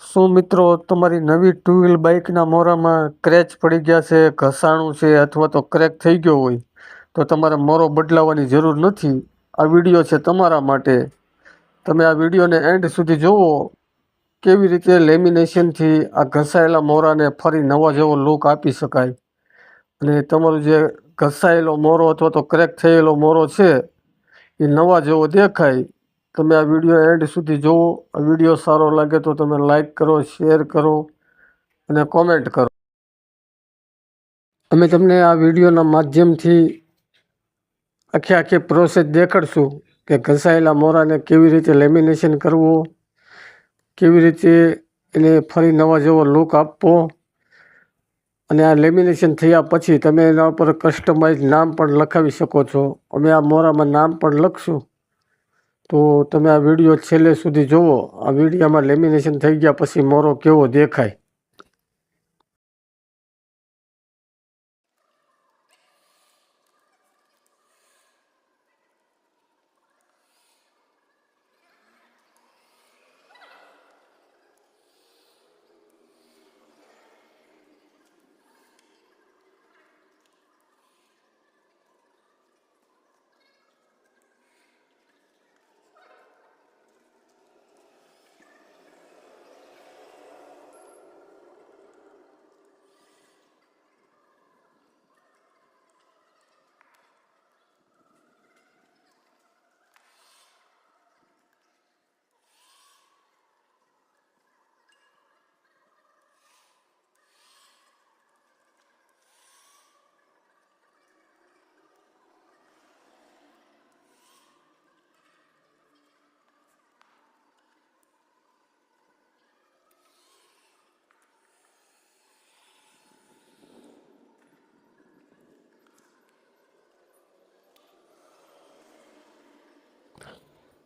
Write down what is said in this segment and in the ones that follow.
શું મિત્રો તમારી નવી ટુ વ્હીલ બાઇકના મોરામાં ક્રેચ પડી ગયા છે, ઘસાણું છે અથવા તો ક્રેક થઈ ગયો હોય તો તમારે મોરો બદલાવવાની જરૂર નથી. આ વિડીયો છે તમારા માટે. તમે આ વિડીયોને એન્ડ સુધી જુઓ. કેવી રીતે લેમિનેશનથી આ ઘસાયેલા મોરાને ફરી નવા જેવો લુક આપી શકાય અને તમારું જે ઘસાયેલો મોરો અથવા તો ક્રેક થયેલો મોરો છે એ નવા જેવો દેખાય. તમે આ વિડીયો એન્ડ સુધી જુઓ. આ વિડીયો સારો લાગે તો તમે લાઈક કરો, શેર કરો અને કોમેન્ટ કરો. અમે તમને આ વિડીયોના માધ્યમથી આખી પ્રોસેસ દેખાડશું કે ઘસાયેલા મોરાને કેવી રીતે લેમિનેશન કરવું, કેવી રીતે એને ફરી નવા જેવો લુક આપવો અને આ લેમિનેશન થયા પછી તમે એના ઉપર કસ્ટમાઇઝ નામ પણ લખાવી શકો છો. અમે આ મોરામાં નામ પણ લખશું. તો તમે આ વિડીયો છેલ્લે સુધી જુઓ. આ વિડીયોમાં લેમિનેશન થઈ ગયા પછી મોરો કેવો દેખાય.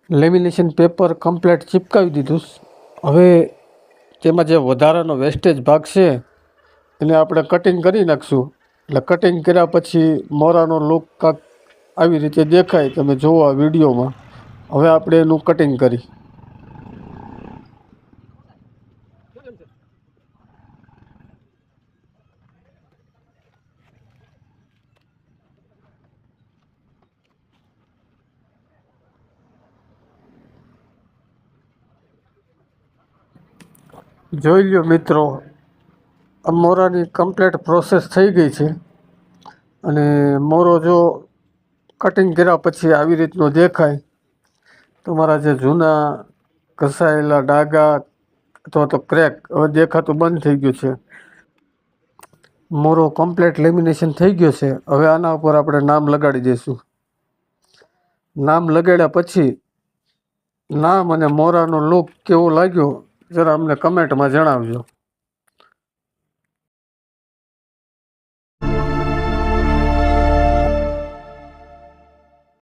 લેમિનેશન પેપર કમ્પ્લીટ ચિપકાવી દીધું. હવે તેમાં જે વધારાનો વેસ્ટેજ ભાગ છે એને આપણે કટિંગ કરી નાખશું. એટલે કટિંગ કર્યા પછી મોરાનો લુક કાંક આવી રીતે દેખાય. તમે જુઓ આ વિડીયોમાં. હવે આપણે એનું કટિંગ કરી. જોઈ લ્યો મિત્રો, આ મોરાની કમ્પ્લીટ પ્રોસેસ થઈ ગઈ છે અને મોરો જો કટિંગ કર્યા પછી આવી રીતનો દેખાય. તમારા જે જૂના ઘસાયેલા ડાઘા અથવા તો ક્રેક હવે દેખાતું બંધ થઈ ગયું છે. મોરો કમ્પ્લીટ લેમિનેશન થઈ ગયો છે. હવે આના ઉપર આપણે નામ લગાડી દઈશું. નામ લગાડ્યા પછી નામ અને મોરાનો લુક કેવો લાગ્યો જરા અમને કમેન્ટમાં જણાવજો.